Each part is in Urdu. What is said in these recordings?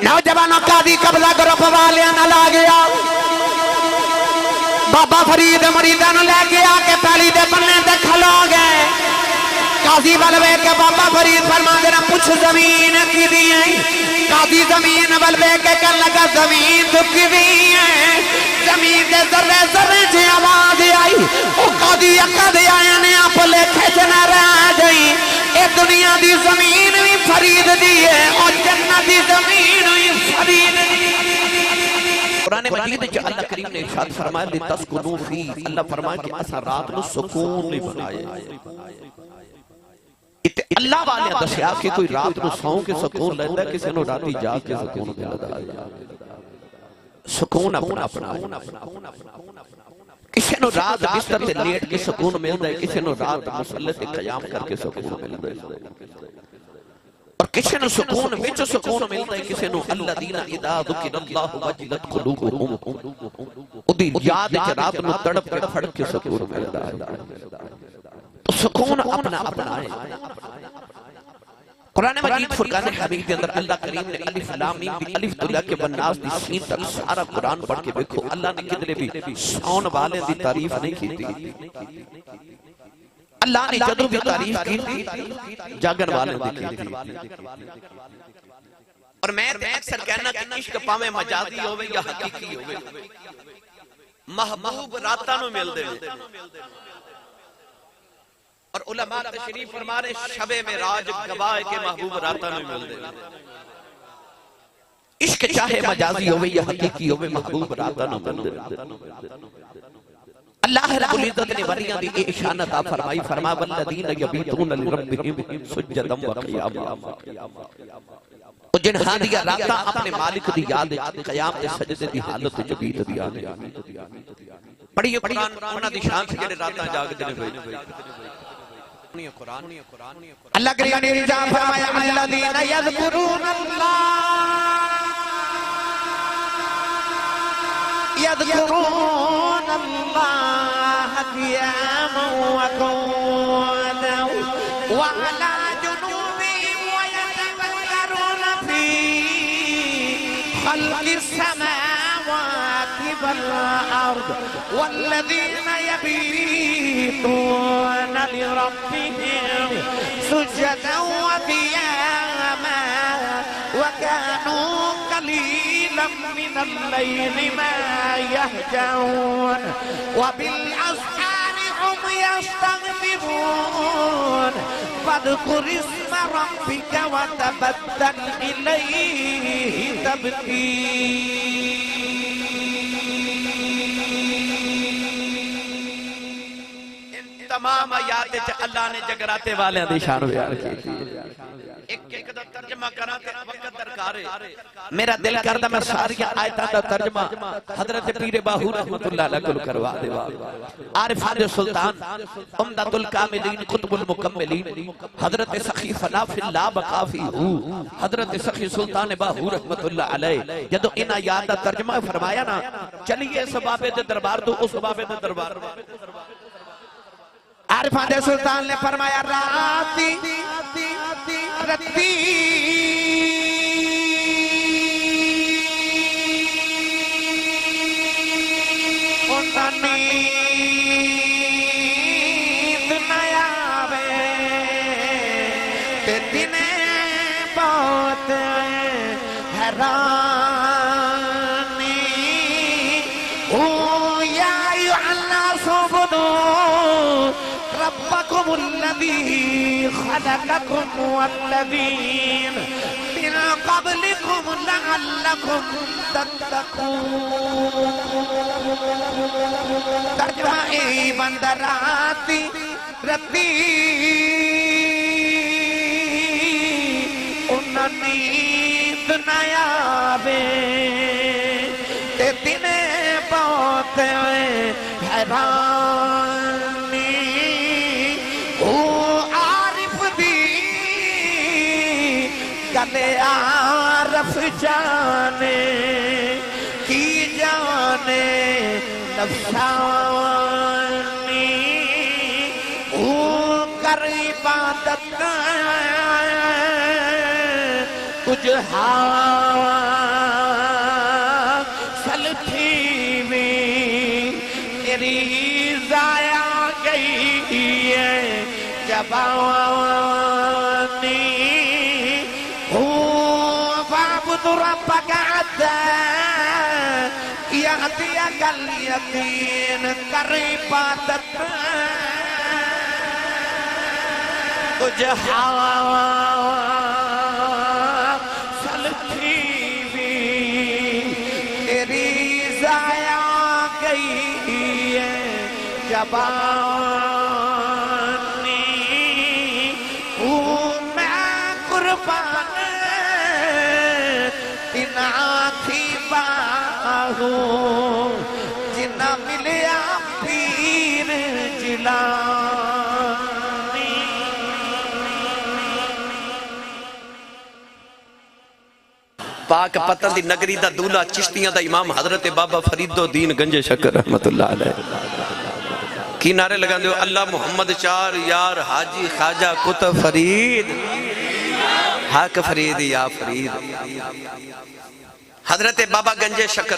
نوجوانوں قاضی قبضہ گروپ والیاں نہ لا گیا بابا فرید مریداں نو لے گیا کہ پہلی دے بننے دے کھلو گئے قاضی بلوے کے بابا فرید فرما دینا پوچھ زمین کی دیئے قاضی زمین بلوے کے کر لگا زمین تو کی دیئے زمین دے ذرے ذرے چھے آواز آئی او قاضی اقد آیا نے آپ لے کھچنا رہ جائی اے دنیا دی زمین بھی فرید دیئے اور جنت دی زمین بھی فرید دیئے قرآن مجید جو اللہ کریم نے ارشاد فرمایا لِتَسْكُنُوا فِيهِ اللہ فرمایا کہ اسا رات نو سکون نہیں بنائے اللہ والے دسیا کہ کوئی رات نو ساؤں کے سکون لیندہ ہے کسی نو راتی جا کے سکون ملتا ہے سکون اپنا کسی نو رات بستر سے لیٹ کے سکون ملتا ہے کسی نو رات مسلح سے قیام کر کے سکون ملتا ہے اور کسی نو سکون وچ سکون ملتا ہے کسی نو الذین اذا ذکر اللہ وجلت قلوبہم ادھی یاد ہے رات نو تڑپ کے پھڑ کے سکون ملتا ہے تو سکون اپنا ہے قرآن مجید فرقان حمید کے اندر اللہ کریم نے الف لام میم دی الف دلہ کے بناس دی سین تک سارا قرآن پڑھ کے دیکھو اللہ نے کدلے بھی سون والے دی تعریف نہیں کی تھی اللہ نے جدو بھی تعریف کی تھی جاگن والے دی کی تھی اور میں اکثر کہنا کہ عشق پاویں مجازی ہوئے یا حقیقی ہوئے محبوب راتاں نو مل دے اور علماء تشریف فرما رہے شب معراج گواہ کے محبوب راتاں نو مل دے عشق چاہے مجازی ہوئے یا حقیقی ہوئے محبوب راتاں نو مل دے اللہ رب العزت نے ولیاں دی اشانہ عطا فرمائی فرما والذین یبیتون لربہم سجدا وقیاما اور جن ہادیہ راتاں اپنے مالک دی یاد قیام دے سجدے دی حالت وچ بیت دی آنے پڑھیے قرآن انہاں دی شان سے جڑے راتاں جاگ دے ہوئے اللہ کریم نے ارشاد فرمایا الذین یذکرون اللہ قیاما وقعودا وعلی جنوبہم ویتفکرون فی خلق السماوات والارض والذین یبیتون لربهم سجدا وقیاما وكانوا قليلا من الليل ما يهجعون وبالأسحار هم يستغفرون فاذكر اسم ربك وتبتل إليه تبتيلا تمام آیات اللہ نے جگراتے والے دی شان بیان کی ایک دا ترجمہ کرا تے وقت درکار ہے میرا دل کردا میں ساری آیتاں دا ترجمہ حضرت پیر باہو رحمت اللہ علیہ کو کروا دیوا عارفان سلطان عمدۃ الکاملین قطب المکملین حضرت سخی فنا فی اللہ بقا فی ہو حضرت سخی سلطان باہو رحمت اللہ علیہ جدو ان آیات دا ترجمہ فرمایا نا چلیے اس بابے دے دربار تو اس بابے دے دربار عارفان سلطان نے فرمایا راتی رتی نیند نیا وے تے دنے بہت حیرانی او یا ایھا الناس اعبدوا ربكم الذي خلقكم والذين من قبلكم لعلكم تتقون ترجمہ ای بندراتی رتی انہاں نیند نیا بے تے دنے بہت حیرانی گلے عارف جانے کی جانے نفسانی او کر عبادت کچھ ہاں جبانی فاعبد ربك حتى يأتيك اليقين قريبات کچھ حاصل تھی بھی تیری ضائع گئی ہے جبانی میں قربان تینا تھی باہو جنہ ملیا پیر جلانی پاک پتن دی نگری دا دولہ چشتیاں دا امام حضرت بابا فرید الدین گنج شکر رحمت اللہ علیہ کی نعرے لگا دیو اللہ محمد چار یار حاجی خواجہ کتب فرید حق فرید یا فرید حضرت بابا گنج شکر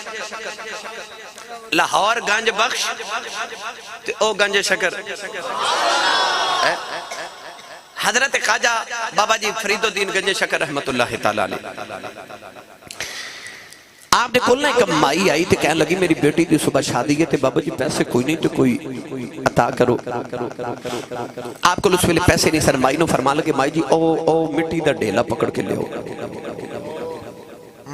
لاہور گنج بخش او گنج شکر حضرت خواجہ بابا جی فرید الدین گنج شکر رحمت اللہ تعالیٰ علیہ آپ نے کھولنا ایک مائی آئی تھی کہنے لگی میری بیٹی دی صبح شادی ہے تھے بابا جی پیسے کوئی نہیں تو کوئی عطا کرو آپ کو اس ویلے پیسے نہیں سر مائی نو فرما لگے مائی جی او مٹی دا ڈیلا پکڑ کے لے ہو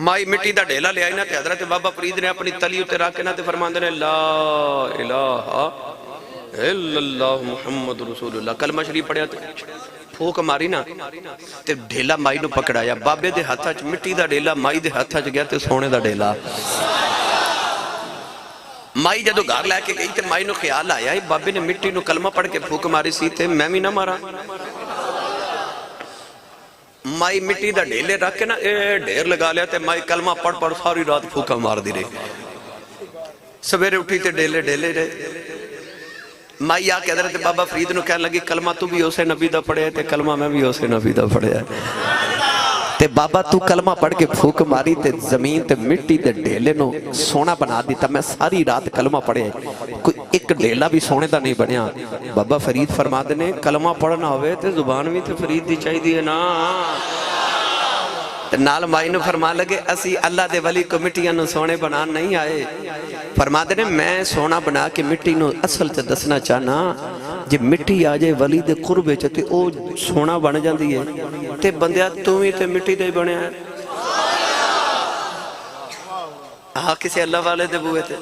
مائی مٹی دا ڈیلا لے آئی نا تے حضرت بابا فرید نے اپنی تلی اترا کے نا تے فرمان دینے لا الہ الا اللہ محمد رسول اللہ کلمہ شریف پڑھیا تے پھوک ماری نا تے ڈھیلا مائی نو پکڑایا بابے دے ہاتھا چ مٹی دا ڈھیلا مائی دے ہاتھا چ گیا تے سونے دا ڈھیلا مائی جدو گھر لے کے گئی تے مائی نو خیال آیا بابے نے مٹی نو کلمہ پڑھ کے پھوک ماری سی تے میں بھی نہ مارا مائی مٹی دا ڈھیلے رکھ کے نا ڈھیر لگا لیا تے مائی کلمہ پڑھ پڑھ ساری رات پھوکا مار دی رہے سویرے اٹھی تے ڈھیلے رہے مائی آکے حضرت بابا فرید نو کہنے لگی کلمہ تو بھی اسے نبی دا پڑھے تے کلمہ میں بھی اسے نبی دا پڑھے تے بابا تو کلمہ پڑھ کے پھوک ماری تے زمین تے مٹی تے ڈھیلے نو سونا بنا دیتا میں ساری رات کلمہ پڑھے کوئی ایک ڈھیلا بھی سونے دا نہیں بنیا بابا فرید فرما دینے کلمہ پڑھنا ہوئے تے زبان بھی تے فرید دی چاہی دیئے نا نال مائی نو فرما لگے اسی اللہ دے ولی کو مٹیاں نو سونے بنا نہیں آئے فرما دینے میں سونا بنا کے مٹی نو اصل تے دسنا چاہنا جب مٹی آجے ولی دے قربے چاہتے او سونا بن جان دیئے تے بندیا تمہیں تے مٹی دے بنے آئے کسی اللہ والے دے بوئے تے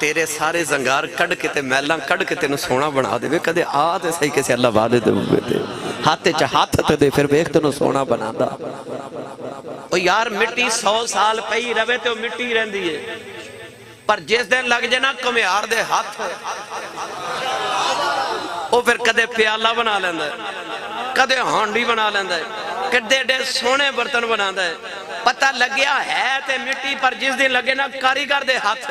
تیرے سارے زنگار کڑ کے تے میلان کڑ کے تے نو سونا بنا دے وے کدے آتے صحیح کسی اللہ والے دے بوئے تے ہاتھے چاہتے دے پھر بیخ تے نو سونا بنا دا او یار مٹی 100 سال پہی روے تے وہ مٹی رہن دیئے پر جس دن لگ جنا کمیار دے ہاتھ وہ پھر کدے پیالہ بنا لیندہ ہے کدے ہانڈی بنا لیندہ ہے کدے ڈے سونے برتن بنا لیندہ ہے پتہ لگیا ہے تے مٹی پر جس دن لگے نا کاریگر دے ہاتھ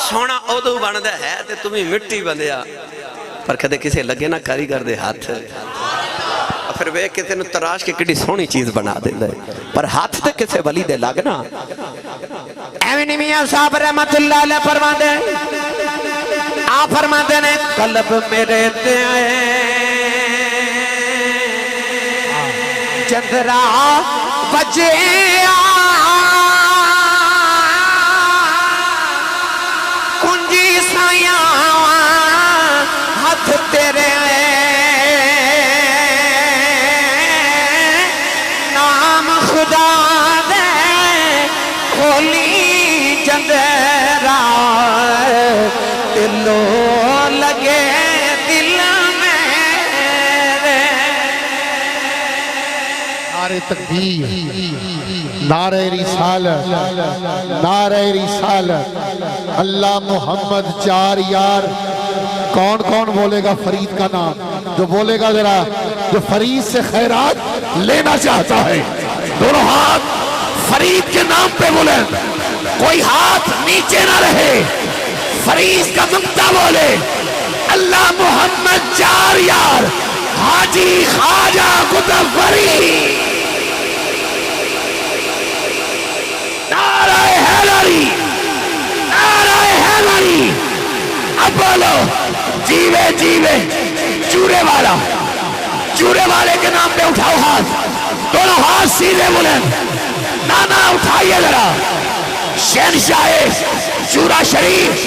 سونا اودو بندہ ہے تے تمہیں مٹی بندیا پر کدے کسے لگے نا کاریگر دے ہاتھ پھر وہ کسی نے تراش کے کڑی سونی چیز بنا دے دے پر ہاتھ تے کسے ولی دے لگنا ایمینی میاں صاحب رحمت اللہ علیہ فرما دے آپ فرما دے نے قلب میرے تے چندرہ بجے کنجی سایاں ہاتھ تیرے نام خدا دے کھولی چندرہ دلو لگے دل میرے نعرہ تکبیر نعرہ رسالت نعرہ رسالت اللہ محمد چار یار کون کون بولے گا فرید کا نام جو بولے گا ذرا جو فرید سے خیرات لینا چاہتا ہے دونوں ہاتھ فرید کے نام پہ بولیں کوئی ہاتھ نیچے نہ رہے فرید کا ممتہ بولے اللہ محمد چار یار حاجی خواجہ کتب فرید نعرہ حیدری اب بولو جیوے جیوے چورے والا، چورے والے کے نام پہ اٹھاؤ ہاتھ، دونوں ہاتھ سیدھے بلند، نانا اٹھائیے ذرا، شہنشاہ چورا شریف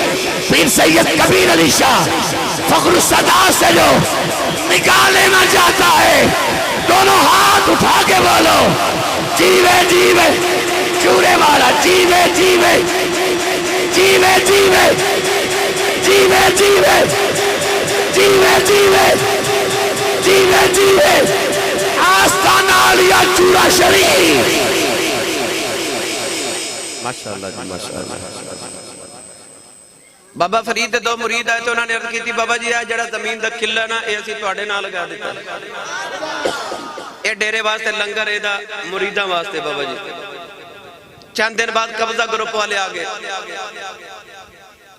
پیر سید کبیر علی شاہ فخر السادات سے جو نکال لینا چاہتا ہے، دونوں ہاتھ اٹھا کے بولو جیوے جیوے چورے والا، جیوے جیوے جیوے جیوے جیوے جیوے جیوے جیوے جیوے جیوے آستانہ علیہ چورا شریف۔ ماشاءاللہ جی ماشاءاللہ۔ بابا فرید دے دو مرید آئے تو انہوں نے عرض کی تھی بابا جی آج جڑا زمین دا قلعہ نا اے اسی تواڈے نال لگا دیتا، اے ڈیرے واسطے لنگر اے دا مریداں واسطے بابا جی۔ چند دن بعد قبضہ گروپ والے آگے،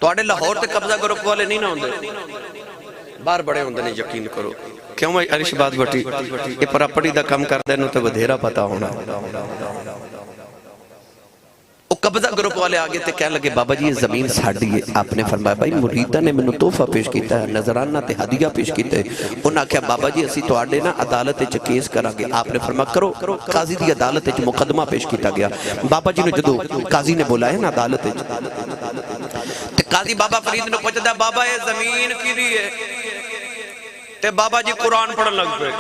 تواڈے لاہور تے قبضہ گروپ والے نہیں نہ ہوندے، باہر بڑے ہوندے نے، یقین کرو۔ کیوں میں عرش بات بٹی یہ پراپرٹی دا کم کر دے نو تے ودھیرا پتا ہونا۔ وہ قبضہ گروپ والے آگے تے کہنے لگے بابا جی یہ زمین ساڑی ہے۔ آپ نے فرمایا بھائی مریدہ نے میں نے تحفہ پیش کیتا ہے، نظرانہ تے ہدیہ پیش کیتا ہے۔ انہاں کہا بابا جی اسی تو آڑے نا عدالت چ کیس کرا گے۔ آپ نے فرمایا کرو، قاضی دی عدالت چ مقدمہ پیش کیتا گیا۔ بابا جی نے جدو قاضی نے بولا ہے نا عدالت تے قاضی بابا فرید نے پوچھتا ہے بابا یہ زمین کی دی ہے؟ تے بابا جی قرآن پڑھن لگ پہ،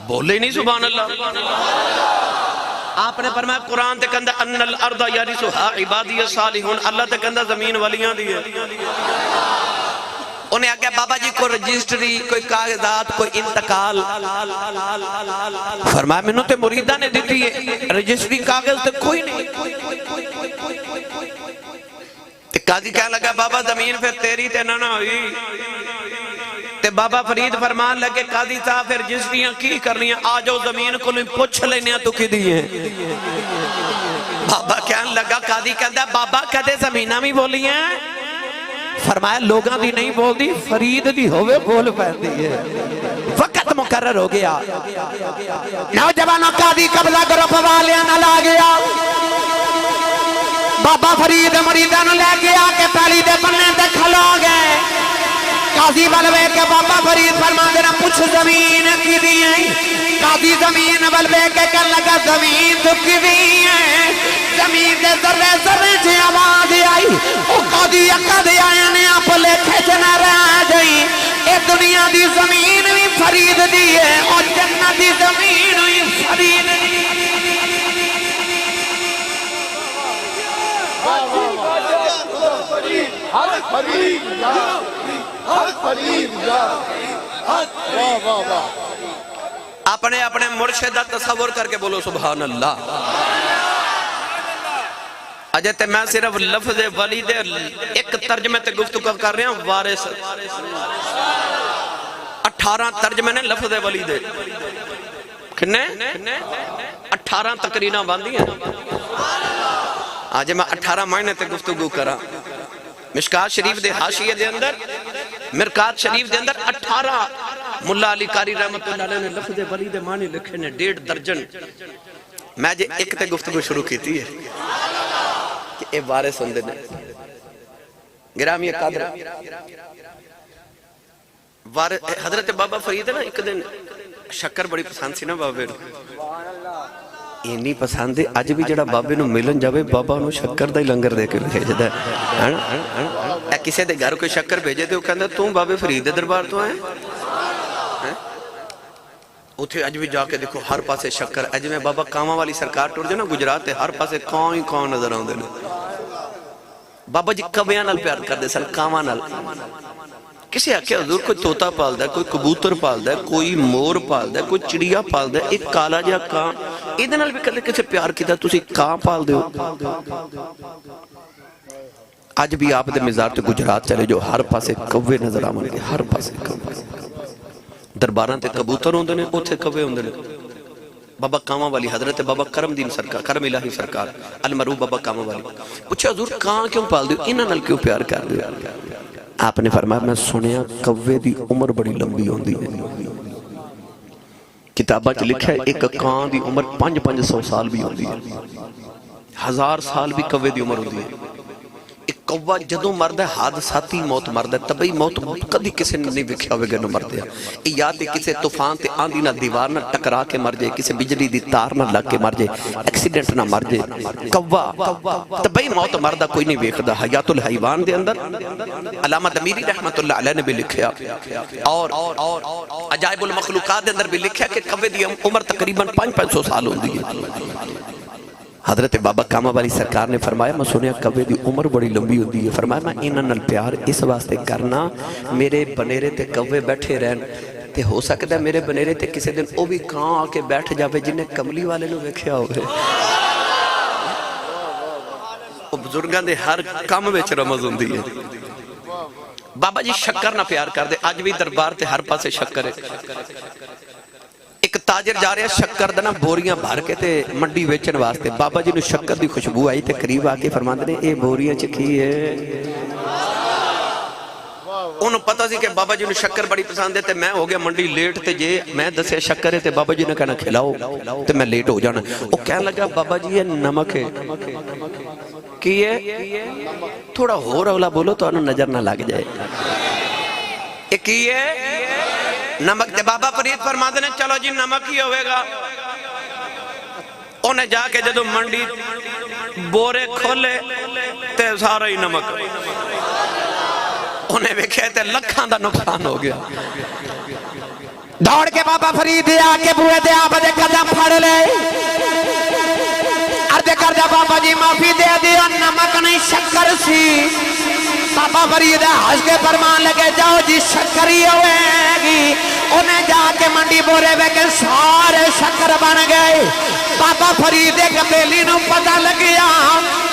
بولے ہی نہیں سبحان اللہ۔ آپ نے فرمایا قرآن تے کندہ ان الارض یرثها عبادی الصالحون، اللہ تے کندہ زمین ولیاں دی ہے۔ انہیں آگیا بابا جی کوئی رجسٹری، کوئی کاغذات، کوئی انتقال؟ فرمایا میں نے تے مریدہ نے دیتی ہے، رجسٹری کاغذ تے کوئی نہیں۔ تے قاضی کہنے لگا بابا زمین پھر تیری تے نہ ہوئی۔ تے بابا فرید فرمان لگے قاضی صاحب پھر رجسٹریاں کی کرنی ہیں، آجو زمین کو پوچھ لینے تو کی دی ہیں۔ بابا کہنے لگا قاضی کہتا ہے بابا کہتے زمینہ بھی بولی ہیں؟ فرمایا لوگاں دی نہیں بول دی، فرید دی ہوئے بول پہن دی ہے۔ وقت مقرر ہو گیا، نوجوانوں قاضی قبضہ گروپ والیاں نہ لا گیا۔ بابا فرید مریدہ نہ لے گیا کہ پہلی دے بننے تے کھلو گئے۔ قاضی بلوے کے بابا فرید فرما دینا پوچھ زمین کی دی ہے؟ قاضی زمین بلوے کے کہنے لگا زمین تو کی دی ہے؟ زمین دے ذرے ذرے چھے آواز آئی، او قاضی اقاد آیا نے آپ لے کھچنا رہ جائی، اے دنیا دی زمین بھی فرید دی ہے اور جنت دی زمین بھی فرید دی ہے۔ ہر فرید یا ہر فرید یا واہ واہ واہ۔ اپنے اپنے مرشدہ تصور کر کے بولو سبحان اللہ۔ اجے تے میں صرف لفظ ولی دے ایک ترجمے تے گفتگو کر رہے ہیں، وارث 18 ترجمے نے لفظ ولی دے، کنے 18 تقریریں باندھی ہیں۔ آج میں 18 مہینے تے گفتگو کرا۔ مشکات شریف دے حاشیے دے اندر، مرکات شریف دے اندر 18 ملا علی قاری رحمت اللہ علیہ نے لفظ ولی دے معنی لکھے نے 1.5 درجن۔ میں جے ایک تے گفتگو شروع کیتی ہے کہ اے وارث ہوندے نے۔ گرامی قادر حضرت بابا فرید نا ایک دن شکر بڑی پسند سی نا بابے نو، اینی پسند ہے اج بھی جڑا بابے نو ملن جاوے بابا نو شکر دا ہی لنگر دے کے بھیجدا ہے۔ اے کسے دے گھر کوئی شکر بھیجے تے او کہندا تو بابے فرید دے دربار تو آئے؟ اتھے اج بھی جا کے دیکھو ہر پاسے شکر۔ اج میں بابا کاواں والی سرکار ٹر جائے نا گجرات تے ہر پاسے کاں ہی کاں نظر آوندے نے۔ بابا جی کویاں نال پیار کردے سن، کاواں نال۔ کسی آکھے حضور کوئی طوطا پالدا ہے، کوئی کبوتر پالدا ہے، کوئی مور پالدا ہے، کوئی چڑیا پالدا ہے، ایک کالا جہا کاں، ایدے نال بھی کدے کسے پیار کیتا تسی کاں پال دیو۔ اج بھی آپ دے مزار تے گجرات چلے جو ہر پاسے کوے نظر آون گے، ہر پاسے کوے۔ درباراں تے کبوتر ہوندے نے، اوتھے کوے ہوندے نے۔ بابا کاواں والی حضرت بابا کرم دین سرکار، کرم الہی سرکار المعروف بابا کاواں والی پوچھا حضور کاں کیوں پال دیو، انہاں نال کیوں پیار کر دیو؟ آپ نے فرمایا میں سنیا کوے دی عمر بڑی لمبی ہوندی ہے۔ کتابہ چ لکھا ہے ایک کاں دی عمر 500 سال بھی ہوندی ہے، 1000 سال بھی کوے دی عمر ہوندی ہے۔ ایک کوا جدوں مرد ہے حادثاتی موت مرد ہے طبعی موت کدی کسی نے نہیں ویکھیا ہوئے گا نو مرد ہے یا تے کسی طوفان تے آندھی نہ دیوار نہ ٹکرا کے مر جائے کسی بجلی دی تار نہ لگ کے مر جائے ایکسیڈنٹ نہ مر جائے کوا طبعی موت مردہ کوئی نہیں ویکھدا حیات الحیوان دے اندر علامہ دمیری رحمت اللہ علیہ نے بھی لکھیا اور عجائب المخلوقات دے اندر بھی لکھیا کہ کوے دی عمر تقریباً 500 سال ہوندی ہے حضرت بابا کاما والی سرکار نے فرمایا میں سنیا کوے دی عمر بڑی لمبی ہوندی ہے فرمایا میں انہاں نال پیار اس واسطے کرنا میرے بنیرے تے کوے بیٹھے رہن تے ہو سکتا ہے میرے بنیرے تے کسی دن او بھی کان آ کے بیٹھ جاوے جنہیں کملی والے نو ویکھیا ہوئے او بزرگاں دے ہر کام وچ رمز ہوندی ہے بابا جی شکر نہ پیار کر دے آج بھی دربار تے ہر پاسے شکر ہے ایک تاجر جا رہے ہیں شکر دنا بوریاں بھر کے تے منڈی ویچن واسطے بابا جی نے شکر دی خوشبو آئی تے قریب آکے فرماندے نے اے بوریاں چکی ہے انہوں پتہ سی کہ بابا جی نے شکر بڑی پسند ہے تے میں ہو گیا منڈی لیٹ تے جے میں دسے شکر ہے تے بابا جی نے کہنا کھلاؤ تے میں لیٹ ہو جانا وہ کہنے لگا بابا جی یہ نمک ہے کی ہے تھوڑا ہو رولا بولو تو انہوں نظر نہ لگ جائے ایک کی ہے نمک تے بابا فرید فرماتے نے چلو جی نمک ہی ہوئے گا انہیں جا کے جدو منڈی بورے کھولے تے سارا ہی نمک انہیں ویکھے تے لکھاں دا نقصان ہو گیا دوڑ کے بابا فرید آ کے بوئے دے آپ دے قدم پھڑ لے عرض کر دے بابا جی معافی دے دیا نمک نہیں شکر سی بابا فرید ہنس کے فرمان لگے جاؤ جی شکر ہی ہوئے گی انہیں جا کے منڈی بورے بے کے سارے شکر بن گئے بابا فرید گبیلی نو پتہ لگیا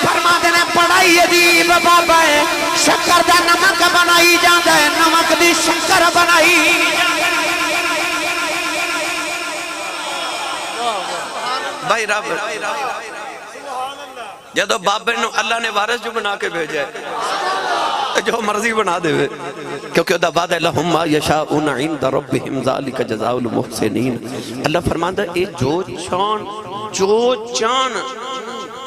فرما دینے پڑھائی عجیب بابا ہے شکر دا نمک بنائی جاندہ ہے نمک دی شکر بنائی بھائی رب جدو بابے نو اللہ نے وارث جو بنا کے بھیجے جو مرضی بنا دے کیونکہ دا وعدہ لہم ما یشاؤن عند ربہم ذالک جزاء المحسنین اللہ فرماندہ اے جو چان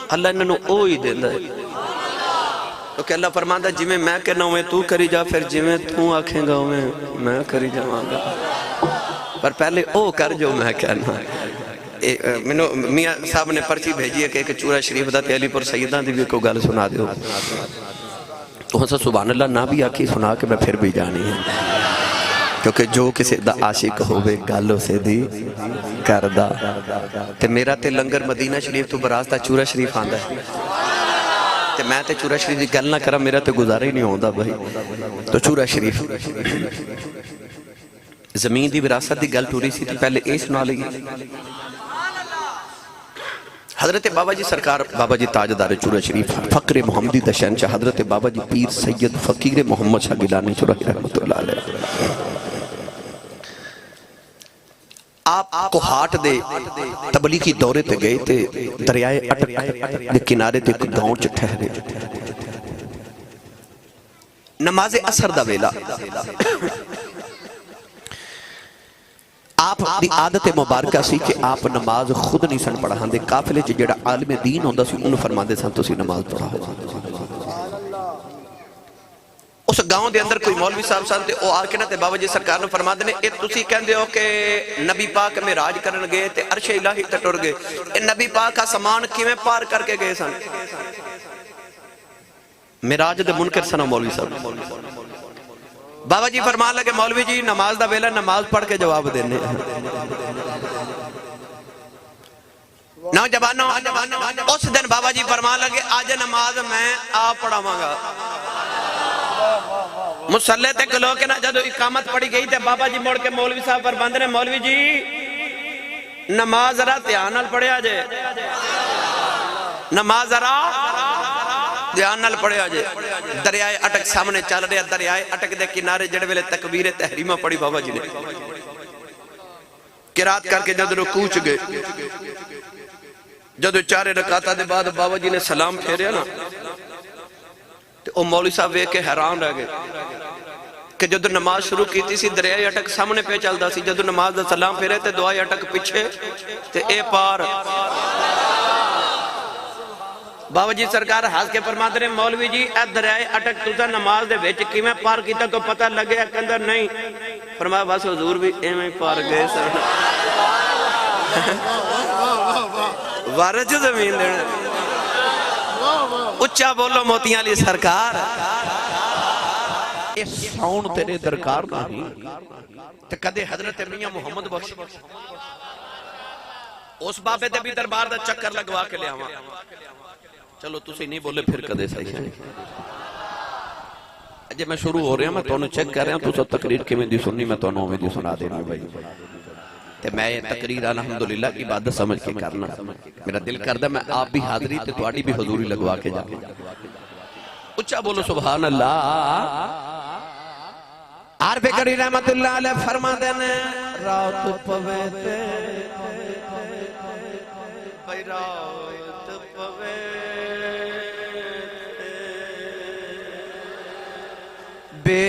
اللہ انہوں اوہی دیندہ ہے کیونکہ اللہ فرماندہ جی میں کہنا ہوئے تو کری جا پھر جی تو آکھیں گا ہوئے میں کری جاؤں گا پر پہلے او کر جو میں کہنا ہے میاں صاحب نے پرچی بھیجی ہے کہ ایک چورہ شریف دا تے علی پور سیدان دی بھی کوئی گل سنا دیو تو ہاں سبحان اللہ نہ بھی آکی سنا کہ میں پھر بھی جانی ہے کیونکہ جو کسی دا عاشق ہوئے گالوں سے دی کردہ تے میرا تے لنگر مدینہ شریف تو براستہ چورہ شریف آندہ ہے تے میں تے چورہ شریف دی گل نہ کرا میرا تے گزارے ہی نہیں ہوندہ بھائی تو چورہ شریف زمین دی وراثت دی گل ٹوری سی تھی پہلے اے سنا لگی حضرت بابا جی سرکار بابا جی تاجدار چورہ شریف فقر محمدی دا شہنشاہ حضرت بابا جی پیر سید فقیر محمد شاہ گیلانی چورہ رحمت اللہ علیہ آپ کو ہاتھ دے تبلیغی دورے تے گئے تے دریائے اٹک دے کنارے تے گاؤں چ ٹھہرے نماز اثر دا ویلا آپ دی عادت مبارکہ سی کہ آپ نماز خود نہیں سن پڑھا دے قافلے چ جڑا عالم دین ہوندا سی انہوں فرما دے سن تسی نماز پڑھاؤ اس گاؤں دے اندر کوئی مولوی صاحب سن تے او آ کے نہ تے بابا جی سرکار نے فرما دے اے تسی کہندے ہو کہ نبی پاک معراج کرن گئے تے عرش الہی تے ٹر گئے اے نبی پاک آسمان کیویں پار کر کے گئے سن معراج دے منکر سن مولوی صاحب بابا جی فرمان لگے مولوی جی نماز دا ویلا نماز پڑھ کے جواب دینے نوجوانوں اس دن بابا جی فرمان لگے آج نماز میں آپ پڑھا مانگا مسلح تے کلو کے نا جدو اقامت پڑھی گئی تے بابا جی موڑ کے مولوی صاحب پر بندنے مولوی جی نماز ذرا دھیانال پڑھے آجے نماز ذرا دھیانال پڑھے آجے دریائے اٹک سامنے چل رہے دریائے اٹک دے کنارے جڑے ویلے تکبیر تحریمہ پڑھی بابا جی نے قرات کر کے جد رکوع چ گئے جدو 4 رکعتاں دے بعد بابا جی نے سلام پھیریا نا تے او مولوی صاحب ویکھ کے حیران رہ گئے کہ جدو نماز شروع کیتی سی دریائے اٹک سامنے پہ چلدا سی جدو نماز دا سلام پھیرے تے دعائے اٹک پیچھے تے اے پار بابا جی سرکار ہاس کے فرماتے ہیں مولوی جی اے دریائے اٹک تُسا نماز دے ویچ کی میں پار کیتا کو پتہ لگے اکندر نہیں فرمایا بس حضور بھی ایمیں پار گئے سر وارج زمین دینے اچھا بولو موتیاں علی سرکار یہ ساؤن تیرے درکار نہیں تے کدے حضرت میاں محمد بخش اس بابے دے بھی دربار دا چکر لگوا کے لے آواں چلو تسی نہیں بولے پھر کدے صحیح ہے اجے میں شروع ہو رہے ہیں میں تو انہوں چیک کر رہے ہیں تو سب تقریر کے میں دی سننی میں تو انہوں میں دی سنا دینا بھائی تے میں یہ تقریر الحمدللہ عبادت سمجھ کے کرنا میرا دل کردہ میں آپ بھی حاضری تے تو آڑی بھی حضوری لگوا کے جانا اچھا بولو سبحان اللہ عارف کری رحمت اللہ علیہ فرما دینے رات پویتے بھائی رات پویتے بے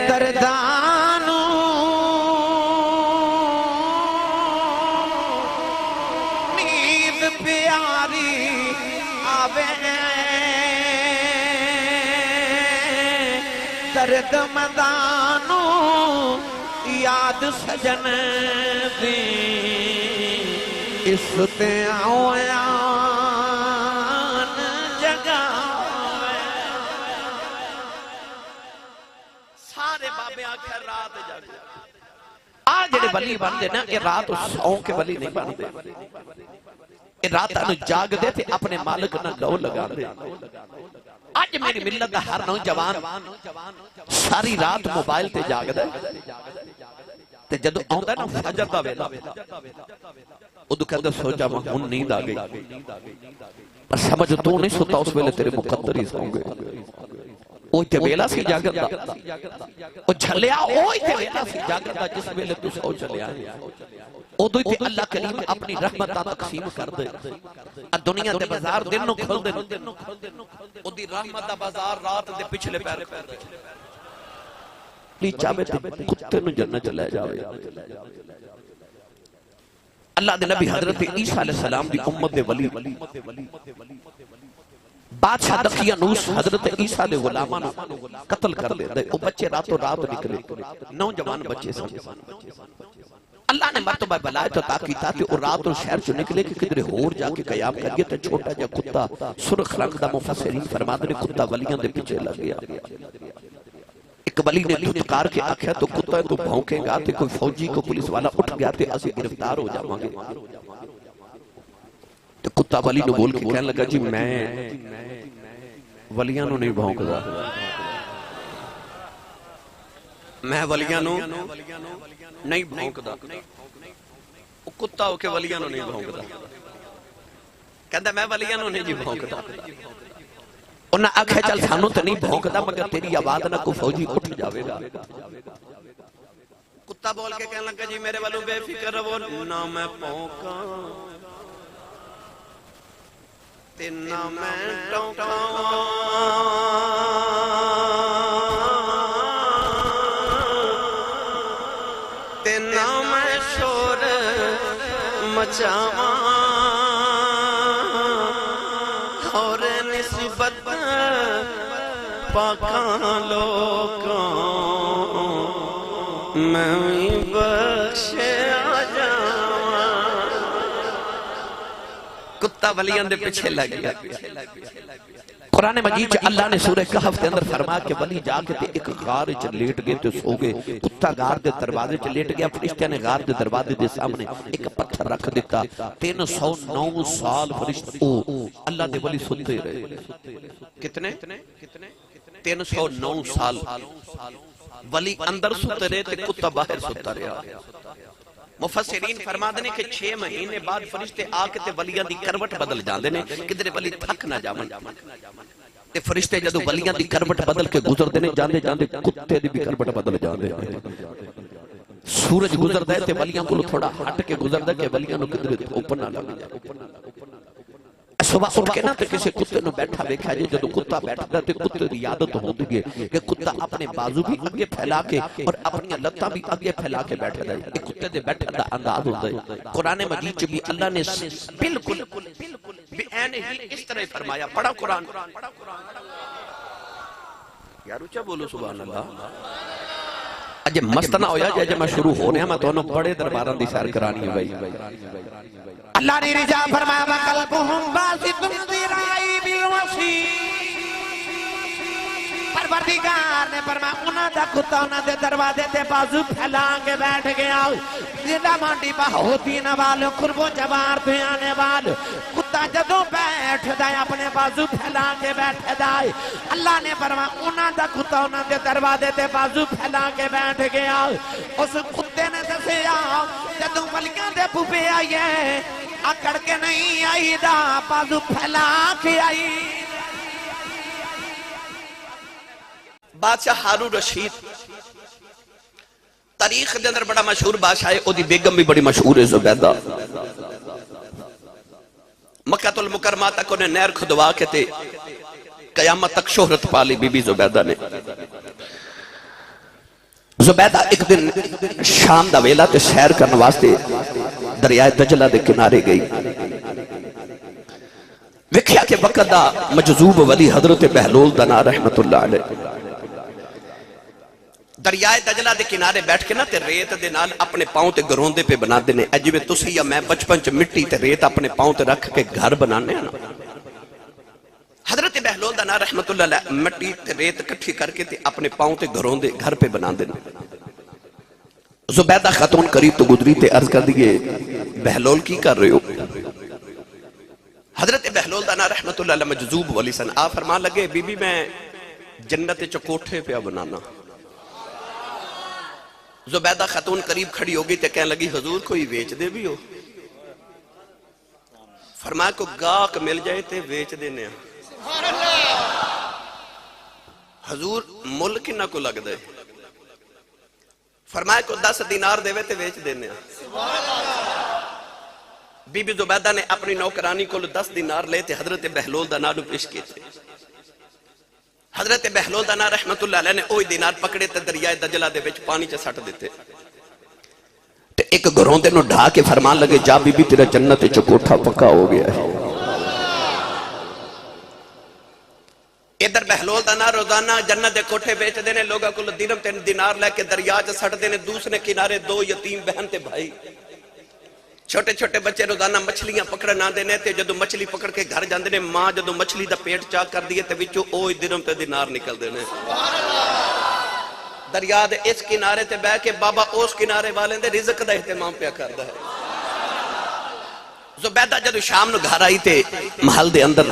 دردانو نیند پیاری آوے درد مدانو یاد سجن دی اس تے آویان جگاوے سارے بابے آکھر رات جاگے آج جڑے ولی بن دے نا یہ رات سو کے ولی نہیں بن دے یہ رات انو جاگ دے تھے اپنے مالک نہ لو لگا دے آج میری ملت دا ہر نوجوان ساری رات موبائل تے جاگ دے تے جدو آؤں نا فجر دا ویلا ادھو کہندے سوچا میں ہن نیند آ گئی پر سمجھ تو نہیں سوتا اس ویلے تیرے مقدر ہی سوں گے اوہ تے ویلا سی جاگر دا او جھلیا اوہ تے ویلا سی جاگر دا جس ویلے تو سو چلیا ادھو تے اللہ کریم اپنی رحمتہ تقسیم کر دے دنیا دے بازار دن نو کھل دے ادھی رحمتہ بازار رات دے پچھلے پیر کر دے لیچا بیٹے کتے نو جنت چلے جاوے اللہ دے نبی حضرت عیسیٰ علیہ السلام دی امت دے ولی بادشاہ دقیانوس حضرت عیسیٰ دے غلامہ نو قتل کر لے دے او بچے راتوں رات نکلے نوجوان بچے سن اللہ نے مرتبہ بلائے تو تاکیتا کہ او رات اور شہر چو نکلے کہ کدھرے ہور جا کے قیام کریے تو چھوٹا جا کتا سرخ رنگ دا مفسرین فرمادنے کتا ولیاں دے پیچھے لگ گیا ایک ولی نے دھتکار کے آکھیا تو کتا تو بھونکیں گا تے کوئی فوجی کو پولیس والا اٹھ گیا تے اسے گرفتار ہو جا مانگے تو کتا ولی نے بول کے کہنے لگا جی میں ولیاں نو نہیں بھونک دا میں ولیاں نو نہیں بھونک دا وہ کتا ہو کے ولیاں نو نہیں بھونک دا کہندہ میں ولیاں نو نہیں جی بھونک دا انہاں آکھے چل سانو تے نہیں بھونک دا مگر تیری آواز نہ کو فوجی اٹھ جاوے گا کتا بول کے کہنے لگا جی میرے والوں بے فکر رہو نہ میں بھونکا تے نہ میں ٹونکا تے نہ میں شور مچاواں اور نسبت پاکاں لوکاں میں بخشے آ جاواں کتا ولیاں دے پیچھے لگ گیا قرآن مجید اللہ نے سورہ کہف کے اندر فرمایا کہ ولی جا کے ایک غار چ لیٹ گئے تو سو گئے کتا غار دے دروازے چ لیٹ گیا فرشتے نے غار دے دروازے دے سامنے ایک پتھر رکھ دیتا 309 سال فرشتے اللہ دے ولی سنتے رہے کتنے 309 سال ولی اندر سنتے رہے تے کتا باہر سنتا رہا مفسرین فرما دینے کہ 6 مہینے بعد فرشتے آکے تے ولیاں دی کروٹ بدل جان دینے کدھر ولی تھک نہ جامن تے فرشتے جدو ولیاں دی کروٹ بدل کے گزر دینے جاندے جاندے کتے دی بھی کروٹ بدل جان دے سورج گزر دے تے ولیاں کو تھوڑا ہٹ کے گزر دے کہ ولیاں نو کدھر اوپر نہ لگ جائے صبح اٹھ کے نا تے کسی کتے نو بیٹھا دیکھا جی جدو کتا بیٹھا دا تے کتے دی عادت ہوندی ہے کہ کتا اپنے بازو بھی آگے پھیلا کے اور اپنی لتاں بھی آگے پھیلا کے بیٹھا دا ایک کتے دے بیٹھا دا انداز ہوتا ہے قرآن مجید چ بھی اللہ نے بالکل بعین ہی اس طرح فرمایا. پڑھا قرآن. یار اچھا بولو سبحان اللہ. اجے مست نہ ہویا جے میں شروع ہو رہا میں تو بڑے درباراں دی سیر کرانی ہے بھائی. اللہ نے رجا فرمایا وَقَلْبُهُمْ بَاسِطٌ ذِرَاعِهِ بِالْوَصِيلِ. پروردگار نے فرمایا انہاں دا کتا انہاں دے دروازے تے بازو پھیلا کے بیٹھ گیا. زندہ مانڈی پا ہوتی نہ والو قرب و جوار پہ آنے والو کتا جدوں بیٹھ دائے اپنے بازو پھیلا کے بیٹھ دائے. اللہ نے فرمایا انہاں دا کتا انہاں دے دروازے تے بازو پھیلا کے بیٹھ گیا. اس کتے نے دسیا جدوں ولیاں دے پوپے آئیے اکڑ کے نہیں آئی دا بازو پھیلا کے آئی. بادشاہ ہارون رشید تاریخ دے اندر بڑا مشہور بادشاہ ہے. او دی بیگم بھی بڑی مشہور ہے زبیدہ. مکہ المکرمہ تک انہیں نہر کھدوا کے تے قیامت تک شہرت پالی بی بی زبیدہ نے. زبیدہ ایک دن شام دا ویلا تے سیر کرنے واسطے دریائے دجلہ دے کنارے گئی. وکھیا کہ وقت دا مجذوب ولی حضرت بہلول دنا رحمت اللہ علیہ دریائے دجلہ دے کنارے بیٹھ کے نا تے ریت دے نال اپنے پاؤں تے گروندے پہ بنا دینے. اجوے تسی یا میں بچپن چ مٹی تے ریت اپنے پاؤں تے رکھ کے گھر بنانے ہیں نا. حضرت بہلول دنا رحمت اللہ علیہ مٹی تے ریت کٹھی کر کے تے اپنے پاؤں تے گروندے گھر پہ بنا دینے. زبیدہ خاتون قریب تو گزری تے عرض کر دیئے بہلول کی کر رہے ہو؟ حضرت بہلول دنا رحمت اللہ علیہ مجذوب ولی سن آ فرمان لگے بی بی میں جنت چکوٹھے پہ بنانا. زبیدہ خاتون قریب کھڑی ہوگی تے کہنے لگی حضور کوئی ویچ دے بھی ہو؟ فرمایا کو گاہک مل جائے تے ویچ دینے ہیں. حضور ملک نہ کو لگ دے. فرمایا کو 10 دینار دے تے ویچ دینے ہیں. بی بی زبیدہ نے اپنی نوکرانی کو 10 دینار لے تے حضرت بہلول دنا نو پیش کیے تھے. حضرت بہلول دنا رحمت اللہ علیہ نے اوہی دینار پکڑے تے دریائے دجلہ دے وچ پانی چ سٹ دیتے. تے ایک گروندے نو ڈھا کے فرمان لگے جا بی بی تیرا جنت چ کوٹھا پکا ہو گیا ہے. ادھر بہلول دنا روزانہ جنت دے کوٹھے بیچ دینے لوگا کو درہم 3 دینار لے کے دریا چ سٹ دینے. دوسرے کنارے 2 یتیم بہن تے بھائی چھوٹے چھوٹے بچے روزانہ مچھلیاں پکڑ نہ دینے تے جدو مچھلی پکڑ کے گھر جاندے نے ماں جدو مچھلی دا پیٹ چاک کر دیئے تے وچو اوہی درہم تے دینار نکل دینے. دریا دے اس کنارے تے بہ کے بابا اس کنارے والے دے رزق دا اہتمام پیا کردا ہے. زبیدہ جدو شام نو گھر آئی تے محل دے اندر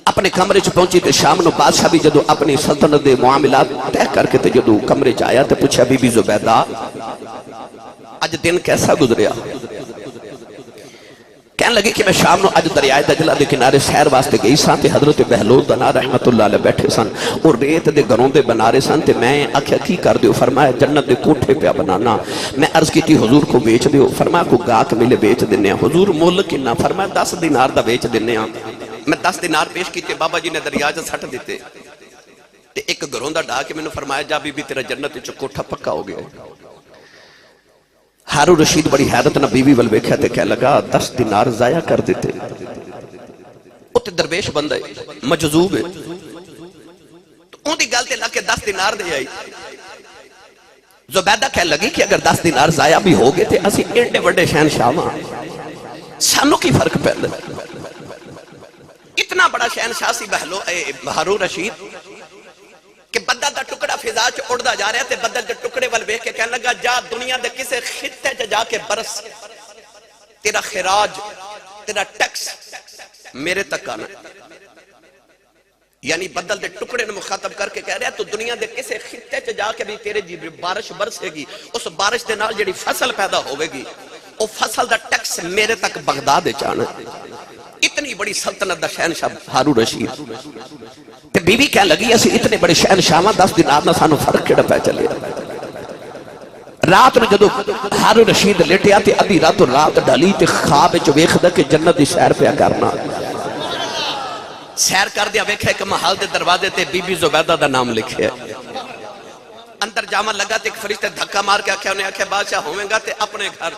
اپنے کمرے چ پہنچی تے شام نو بادشاہ بھی جدو اپنی سلطنت دے معاملات طے کر کے تے جدو کمرے چ آیا تے پوچھا بی بی زبیدہ آج دن کیسا گزریا؟ کہنے لگے کہ میں شام نو آج دریائے دجلہ دے کنارے سیر واسطے گئی سان تے حضرت بہلول دنا رحمت اللہ علیہ بیٹھے سن اور ریت دے گروندے بنا رہے سن تے میں آکھیا کی کر دیو؟ فرمایا جنت دے کوٹھے پہ بنانا. میں عرض کی تھی حضور کو بیچ دیو. فرمایا کو گاہک ملے بیچ دینے ہیں. حضور مول کنا؟ فرمایا 10 دینار دا بیچ دینے ہیں. میں 10 دینار پیش کیتے بابا جی نے دریا چ سٹ دیتے. تے ایک گروندا ڈھا کے مینوں فرمایا جا بی بی تیرا جنت چ کوٹھا پکا ہو گیا. ہارون رشید بڑی حیرت نہ بیوی ول ویکھیا تے کہنے لگا 10 دینار ضائع کر دیتے. اوتے درویش بندہ ہے مجذوب ہے تو اون دی گل تے لگ کے 10 دینار دے آئی. زبیدہ کہنے لگی کہ اگر 10 دینار ضائع بھی ہو گئے تے اسی ایڈے بڑے شہنشاہ ہاں سانوں کی فرق پیندا؟ اتنا بڑا شہنشاہ سی ہارون رشید کہ بدل دا ٹکڑا فضا چ اڑدا جا رہا ہے تے بدل دے ٹکڑے ول ویکھ کے کہنے لگا جا دنیا دے کسے خطے چ جا کے برس تیرا خراج تیرا ٹیکس میرے تک آنا. یعنی بدل دے ٹکڑے نے مخاطب کر کے کہہ رہا ہے تو دنیا دے کسے خطے چ جا کے بھی تیرے جی بارش برسے گی اس بارش دے نال جڑی فصل پیدا ہوے گی او فصل دا ٹیکس میرے تک بغداد وچ آنا. اتنی بڑی سلطنت دا شہنشاہ ہارون رشید تے بی بی کہنے لگی اسی اتنے بڑے شہنشاہ 10 دینار نہ سانو فرق کیڑا پے چلے. رات نو جدو ہارون رشید لیٹیا تے ادھی رات ڈلی تے خواب وچ ویکھدا کہ جنت دی سیر پیا کرنا. سیر کر دیا ویکھیا کہ محل دے دروازے تے بی بی زبیدہ دا نام لکھیا ہے. اندر جاما لگا تے ایک فرشتے دھکا مار کے آکھیا انہیں آکھیا بادشاہ ہوویں گا تے اپنے گھر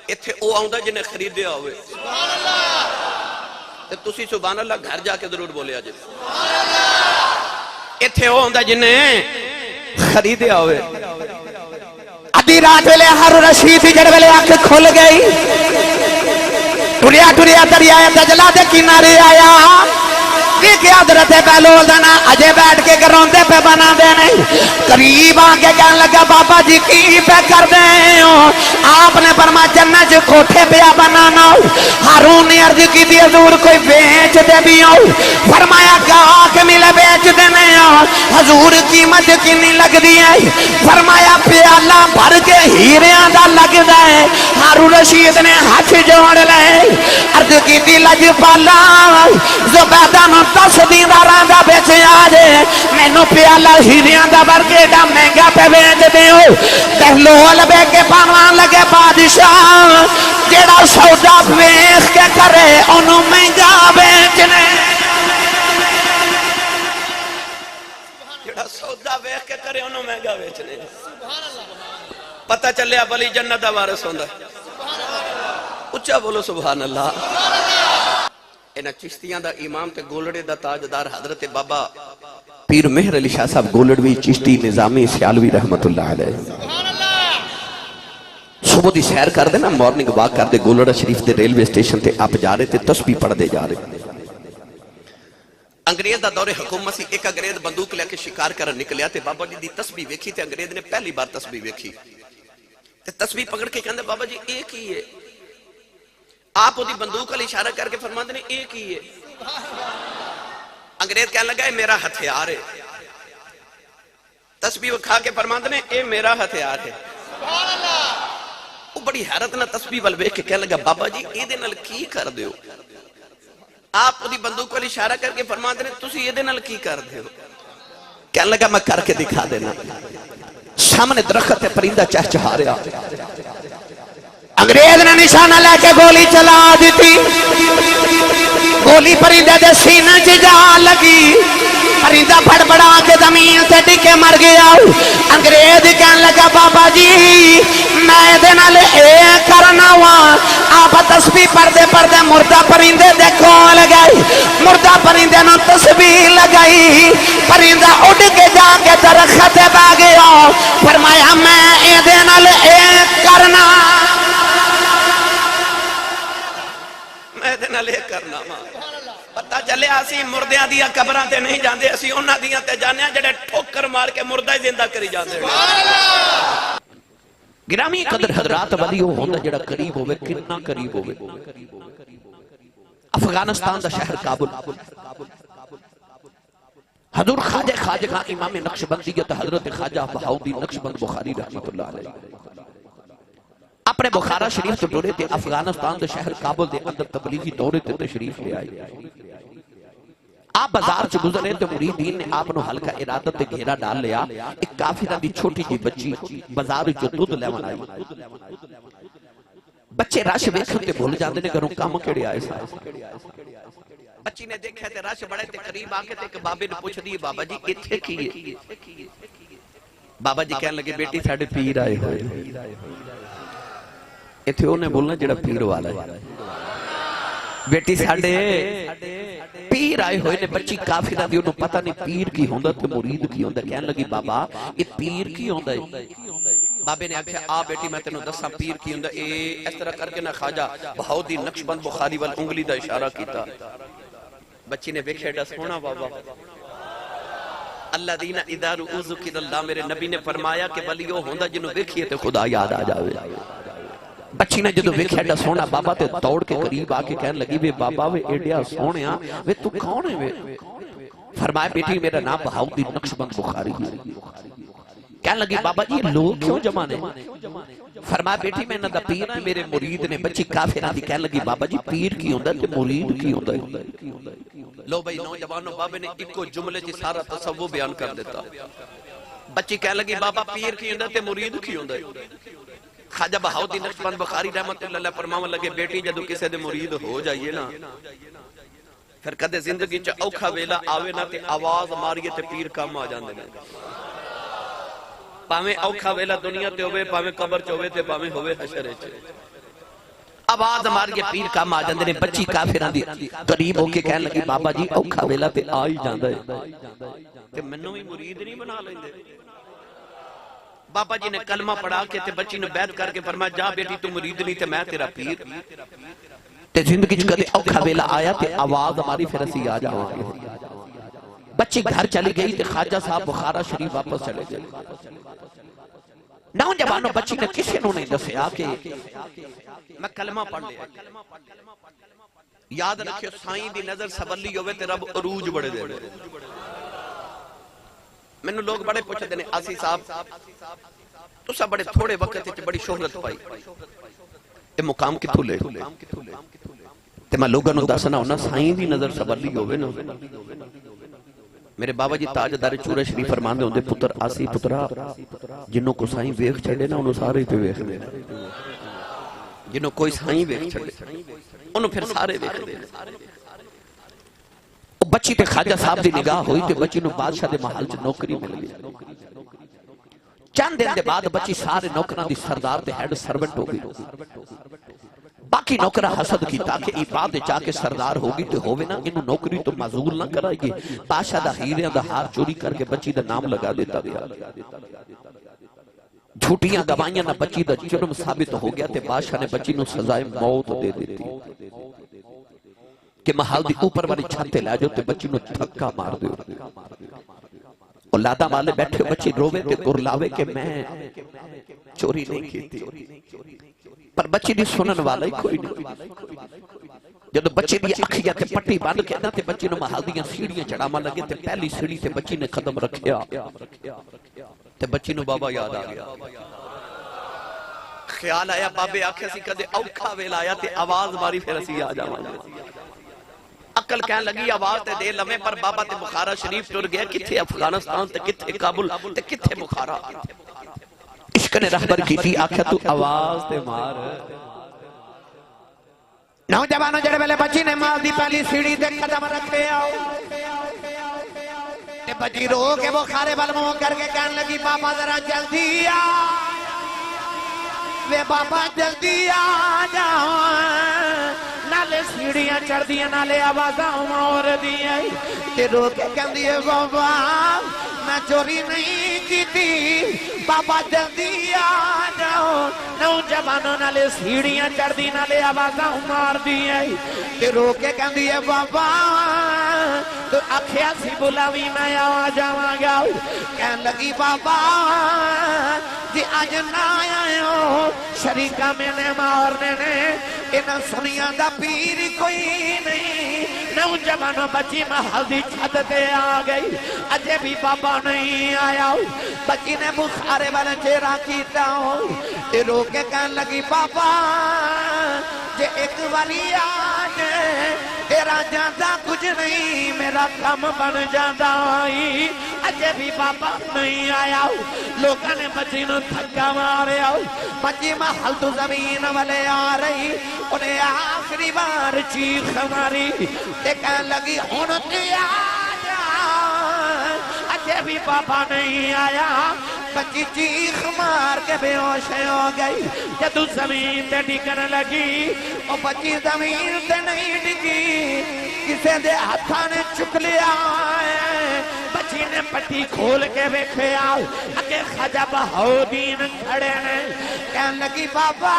ایتھے او آوندا جنہیں خریدیا ہوئے. سبحان اللہ. تے تسی سبحان اللہ گھر جا کے ضرور بولے آجے اتھے ہو ہوندا جنہیں خریدے ہوئے ادھی رات ویلے ہارون رشید جڑ ویلے آنکھ کھل گئی ٹریا ٹریا دریا دجلہ دے کنارے آیا کہ حضرت بہلول دانا اجے بیٹھ کے گروندے پہ بنا دے نہیں قریب آگے کہنے لگا بابا جی کی پہ کر دیں آپ نے فرمایا جنت کوٹھے پہ بنانا ہارون نے عرض کی دی حضور کوئی بیچ دے بھی ہو فرمایا گاہ کے ملے بیچ دینے حضور قیمت کنی لگ دی ہے فرمایا پیالہ بھر کے ہیریاں دا لگ دے ہارون رشید نے ہاتھ جوڑ لے عرض کی دی لج پالا زبیدہ نو تصدیداراں دا بیچ آجے میں نو پیالہ ہیریاں دا بھر کے دا مہنگا پہ بیچ دے ہو بہلول بے کے پانوان لگے بادشاہ جیڑا سودا ویخ کے کرے انہوں مہنگا بیچنے جیڑا سودا ویخ کے کرے انہوں مہنگا بیچنے پتہ چلے اب علی جنت دا وارث ہوندا اچھا بولو سبحان اللہ انہاں چشتیاں دا امام تے گولڑے دا تاجدار حضرت بابا پیر مہر علی شاہ صاحب گولڑوی چشتی نظامی سیالوی رحمت اللہ علیہ صبح دی سیر کر دے نا مارننگ واک کر دے گولڑا شریف دے ریلوے اسٹیشن تے آپ جا رہے تے تسبیح پڑھ دے جا رہے انگریز دا دور حکومت سی ایک انگریز بندوق لے کے شکار کر نکلیا تے بابا جی دی تسبیح ویکھی تے انگریز نے پہلی بار تسبیح ویکھی تے تسبیح پکڑ کے کہندے بابا جی ایک ہی ہے آپ دی بندوق علی اشارہ کر کے فرماندے نے ایک ہی ہے انگریز کہنے لگا اے میرا ہتھیار ہے تسبیح کھا کے فرماندے نے اے میرا ہتھیار ہے وہ بڑی حیرت نہ تسبیح ول ویکھ کے کہنے لگا بابا جی اے دے نال کی کر دیو آپ دی بندوق علی اشارہ کر کے فرماندے نے تسی اے دے نال کی کر دیو کہنے لگا میں کر کے دکھا دینا سامنے درخت پرندہ چہچہا رہا انگریز نے نشانہ لے کے گولی چلا دیتی گولی پرندے دے سینہ جا لگی پرندہ پھڑ پڑا کے زمین سے ٹکے مر گیا انگریز کہنے لگا بابا جی میں دے نال اے کرنا ہوا آپ تسبیح پڑھتے پڑھتے مردہ پرندے دے کھول گئی مردہ پرندے نو تسبیح لگائی پرندہ اڑ کے جا کے درخت پہ گیا فرمایا میں اے دے نال اے کرنا میں دے نال اے کرنا پتہ چلے اسی مردیاں دیا قبراں تے نہیں جاندے اسی انہاں دیاں تے جانے ہیں جڑے ٹھوکر مار کے مردہ زندہ کری جاندے گرامی قدر حضرات ولی وہ ہوندہ جڑا قریب ہوئے کتنا قریب ہوئے افغانستان دا شہر کابل حضور خواجہ خواجہ امام نقشبندیت حضرت خواجہ بہاؤالدین نقشبند بخاری رحمت اللہ علیہ اپنے بخارا شریف تو ڈورے تھے افغانستان دے شہر کابل دے اندر تبلیغی دورے تے تشریف لے آئے آپ بازار سے گزرے تو مریدین نے آپ نو حلقہ ارادت تے گھیرا ڈال لیا ایک کافرہ دی چھوٹی جی بچی بازار جو دودھ لیون آئی بچے راش ویکھن تے بھول جاندے نے گھروں کام کیڑے آئے سا بچی نے دیکھا تے راش بڑے تے قریب آ کے تے ایک بابے نے پوچھ دی بابا جی ایتھے کی ہے بابا جی کہنے لگے بیٹی ساڈے پیر آئے ہوئے ایتھے انہیں بولنا جڑا پیر والا ہے بیٹی ساڈے پیر آئے ہوئے نے بچی کافرہ دی انہوں پتہ نہیں پیر کی ہوندہ تے مرید کی ہوندہ کہنے لگی بابا یہ پیر کی ہوندہ ہے بابے نے آکھا آ بیٹی میں تینوں دسا پیر کی ہوندہ اے اس طرح کر کے نہ خواجہ بہاؤالدین نقشبند بخاری وال انگلی دا اشارہ کیتا بچی نے بیکھے ڈا سونا بابا اللہ دینا اذا رؤوذ کی اللہ میرے نبی نے فرمایا کہ ولیو ہوندہ جنہوں بیکھئے تے خدا یاد آ جاوے بچی نے جدو ویکھیا ڈا سونا بابا تے توڑ کے قریب آ کے کہنے لگی وے بابا وے ایڈیا سونیا وے تو کون ہے وے فرمایا بیٹی میرا نام بہاؤالدین نقشبند بخاری ہے کہنے لگی بابا جی لوگ کیوں جمع نے فرمایا بیٹی میں نہ دا پیر ہے میرے مرید نے بچی کافرہ دی کہنے لگی بابا جی پیر کی ہوندہ تے مرید کی ہوندہ لو بھئی نوجوانوں بابے نے ایک کو جملے جی سارا تصوف بیان کر دیتا بچی کہنے لگی بابا پیر کی ہوندہ تے مرید کی ہوندہ خواجہ بہاؤالدین نقشبند بخاری رحمت اللہ علیہ فرماون لگے بیٹی جدو کسے دے مرید ہو جائیے نا پھر کدے زندگی چا اوکھا ویلا آوے نا تے آواز ماریے تے پیر کام آ جاندے نا پاویں اوکھا ویلا دنیا تے ہوئے پاویں قبر چ ہوئے تے پاویں ہوئے حشر وچ آواز ہماری یہ پیر کام آ جاندے نے بچی کافران دی قریب ہو کے کہنے لگی بابا جی اوکھا ویلا تے آئی جاندہ ہے کہ منوں ہی مرید نہیں بنا لیں دے بابا جی نے کلمہ پڑھا کے تے بچی نے بیعت کر کے فرمایا جا بیٹی تو مرید نہیں تے میں تیرا پیر تے زندگی چکتے اوکھا ویلا آیا تے آواز ہماری پھر اسی آ جاؤں گے بچی گھر چلی گئی تے خواجہ صاحب بخارا شریف واپس چلے گئے نوجوانوں بچی نے کسی نے نہیں دسیا کہ میں کلمہ پڑھ لیا یاد رکھیو سائیں دی نظر سبلی ہوئے تے رب عروج بڑے دے میں نے لوگ بڑے پوچھتے ہیں آسی صاحب تو سب بڑے تھوڑے وقت تے بڑی شہرت پائی اے مقام کتھو لے تے میں لوگوں نے دسنا ہونا سائیں دی نظر سبلی ہوئے نا میرے بابا جی تاجدار چورہ شریف فرماندے ہوندے پتر آسی پترا جنہوں کو سائیں ویخ چھڑے نا انہوں سارے پہ ویخ دے جنہوں کوئی سائیں ویخ چھڑے انہوں پھر سارے ویخ دے بچی تے خواجہ صاحب دی نگاہ ہوئی تے بچی نو بادشاہ دے محل چ نوکری مل گئی چند دن دے بعد بچی سارے نوکران دی سردار تے ہیڈ سرونٹ ہو گئی باقی نوکرہ حسد کی تاکہ ای بات چاہ کے سردار ہوگی تو ہوئے نا انہوں نوکری تو معذول نہ کرائے گی بادشاہ دا ہیرے دا ہار چوری کر کے بچی دا نام لگا دیتا گیا جھوٹیاں گوائیاں نہ بچی دا جرم ثابت ہو گیا تے بادشاہ نے بچی نو سزائے موت دے دیتی کہ محل دی اوپر والی چھتے لے جو تے بچی نو دھکا مار دے اولادہ والے بیٹھے بچی روے تے گرلاوے کہ میں چوری نہیں کی تھی پر بچی دی سنن والا ہی کوئی نہیں جب بچی دی اکھیاں تے پٹی باندھ کے نا تے بچی نو محل دیاں سیڑھیاں چڑھاما لگے تے پہلی سیڑھی تے بچی نے قدم رکھیا تے بچی نو بابا یاد آ گیا خیال آیا بابے آکھے سی کدے اوکھا ویل آیا تے آواز ماری پھر اسی آ جاواں عقل کہنے لگی آواز تے دے لمحے پر بابا تے بخارا شریف ٹر گیا کتھے افغانستان تے کتھے کابل تے کتھے بخارا عشق نے رہبر کی تھی آکھا تو آواز تے مار نوجوانوں جڑے ویلے بچی نے مال دی پہلی سیڑھی تے قدم رکھے آؤ تے بچی رو کے بخارے والموں کر کے کہنے لگی بابا ذرا جلدی آ وے بابا جلدی آ جاؤ نالے سیڑھیاں چڑھ دیا نالے آوازاں مور دیا تے رو کے کہن دیئے بابا میں چوری نہیں کی تھی بابا جلدی آ جاؤ نوجوانوں نالے سیڑھیاں چڑھ دی نالے آوازاں مار دیا تے رو کے کہن دیئے بابا تو آکھیا سی بلاوی میں آ جاواں گا کہن لگی بابا جی آج نہ آئے ہو شریکہ میں نے مارنے نے انہاں سنیاں دا پیر کوئی نہیں نوجوانوں بچی محل دی چھت تے آ گئی اجے بھی بابا نہیں آیا بچی نے بخارے والا چہرہ کیتا ہو تے رو کے کہن لگی بابا جے ایک والی آج تیرا جاندہ کچھ نہیں میرا کم بن جاندہ آئی اجے بھی بابا نہیں آیا لوگاں نے بچی نو تھکا مارے بچی محل تو زمین والے آ رہی انہیں آخری بار چیخ ماری تے کہن لگی ہونتے آ جا اجے بھی بابا نہیں آیا بچی چیخ مار کے بے ہوش ہو گئی جدو زمین تے ڈگن لگی وہ بچی زمین تے نہیں ڈگی کسے دے ہتھا نے چک لیا بچی نے پٹی کھول کے بیکھے آؤ اگے خواجہ بہاؤدین کھڑے نے کہن لگی بابا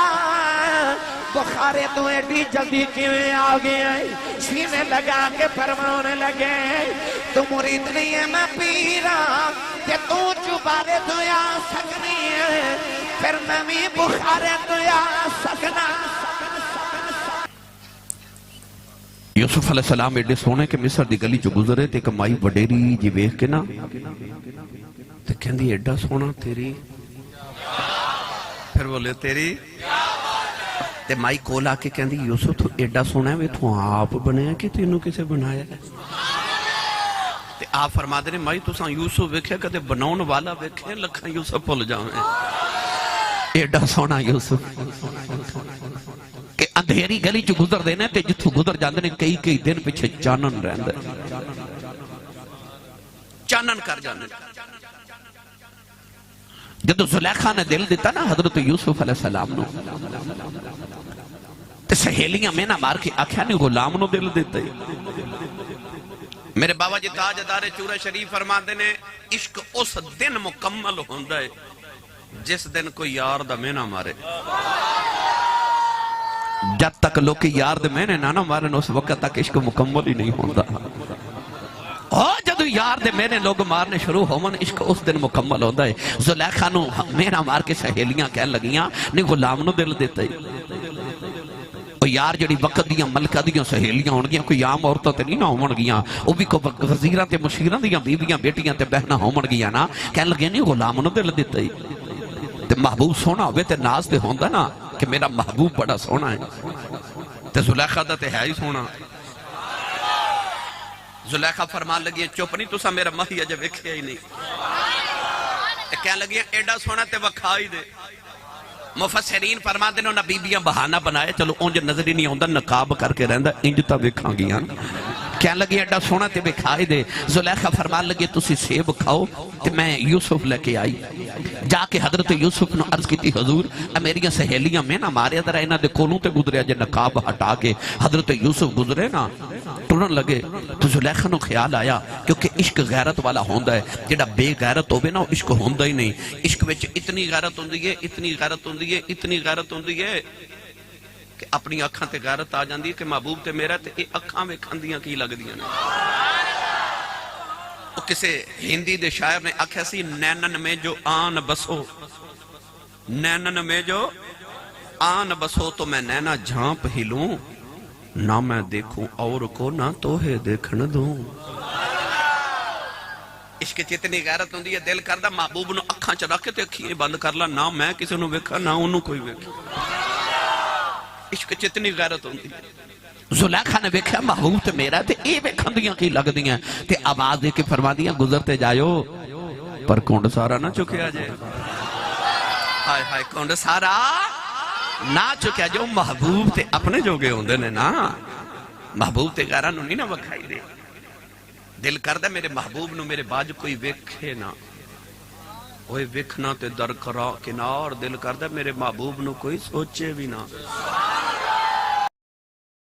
بخارے تو ایڈی جلدی کیویں آ گئے سینے لگا کے فرمانے لگے تو مرید نہیں ہے میں پیرا کہ تو چوبارے تو یا سکنی ہے پھر میں بھی بخارے تو یا سکنا یوسف علیہ السلام ایڈے سونے کے مصر دی گلی جو گزرے تے کمائی وڈیری جی ویخ کے نا تے کہندی ایڈا سونا تیری پھر بولے تیری تے مائی کول آ کے کہندی یوسف تو ایڈا سونا ہے وہ تو آپ بنے ہیں کہ تینوں کسے بنایا ہے تے آپ فرما دے مائی تو ساں یوسف ویکھے کدے بناؤن والا ویکھے لکھاں یوسف بھول جاؤں ایڈا سونا یوسف کہ اندھیری گلی جو گزر دینے تے جتھو گزر جاندے نے کئی دن پیچھے چانن رہندے چانن کر جاندے جدو زلیخہ نے دل دیتا نا حضرت یوسف علیہ السلام نو تے سہیلیاں میں نہ مار کے آکھیا نہیں غلام نو دل دیتے. میرے بابا جی تاجدار چورہ شریف فرماتے نے عشق اس دن مکمل ہوندہ ہے جس دن کوئی یار دا میں نہ مارے. جب تک لوگ یار دے میں نے نہ مارن اس وقت تک عشق مکمل ہی نہیں ہوندہ. جدو یار دے میرے لوگ مارنے شروع ہومن عشق اس دن مکمل ہوندہ ہے. زلیخا نو میرا مار کے سہیلیاں کہہ لگیاں نہیں غلام نو دل دیتا ہے. یار جڑی وقت دیاں ملکہ دیاں سہیلیاں ہونگیاں کوئی عام عورتوں تے نہیں نہ ہونگیاں وہ بھی کوئی وزیران تے مشیران دیاں بیویاں بیٹیاں تے بہنہ ہونگیاں نا کہہ لگے نہیں غلام نو دل دیتا ہی. تے محبوب سونا ہوئے تے ناز تے ہوندہ نا کہ میرا محبوب بڑا سونا ہے. تے زلیخا دا تے ہے ہی سونا. زلیخا فرمان لگی چپ نہیں تسا میرا مہی اجے ویکھیا ہی نہیں. کہہ لگی ایڈا سونا تے وکھا ہی دے. مفسرین فرما دینے نہ بیبیاں بہانہ بنائے چلو اونج نظر ہی نہیں ہوندہ نقاب کر کے رہندہ انج تا ویکھاں گیا. کہنے لگی ایڈا سونا تے وکھائی دے. زلیخا فرمان لگی تسی سیب کھاؤ تے میں یوسف لے کے آئی. جا کے حضرت یوسف نے عرض کی تھی حضور میریاں سہیلیاں میں نہ مارے در اینا دے کولوں تے گزرے جے نقاب ہٹا کے حضرت یوسف گزرے نا ٹرن لگے. تو زلیخا نو خیال آیا کیونکہ عشق غیرت والا ہوندہ ہے. جڑا بے غیرت ہوئے نا عشق ہوندہ ہی نہیں. عشق وچ اتنی غیرت ہوندی ہے اتنی غیرت ہوندی ہے اتنی غیرت ہوندی ہے کہ اپنی اکھاں تے غیرت آ جاندی ہے کہ محبوب تے میرا تے اے اکھاں میں کھندیاں کی لگ دیاں نے. وہ کسے ہندی دے شاعر نے آکھیا سی نینن میں جو آن بسو نینن میں جو آن بسو تو میں نینا جھانپ ہی لوں نہ میں دیکھوں اور کو نہ توہے دیکھن دوں. عشق چتنی غیرت ہوندی ہے دل کردہ محبوب نو اکھاں چ رکھ تے اکھیں بند کر لا نہ میں کسی نو ویکھا نہ انہوں کوئی ویکھا. عشق چتنی غیرت ہوندی ہے. زلیخا نے ویکھا محبوب تے میرا تے اے ویکھن دیاں کی لگ دیاں تے آواز دے کے فرما دیاں گزرتے جائیو پر کونڈ سارا نہ چکیا جائے. ہائے ہائے کونڈ سارا نہ چکیا جو محبوب تے اپنے جو گئے ہوندے نے نا محبوب تے غیرہ نو نہیں نہ وکھائی دے. دل کردہ میرے محبوب نو میرے باج کوئی ویکھے نا اوہ ویکھنا تے در کرا کنار. دل کردہ میرے محبوب نو کوئی سوچے بھی نا.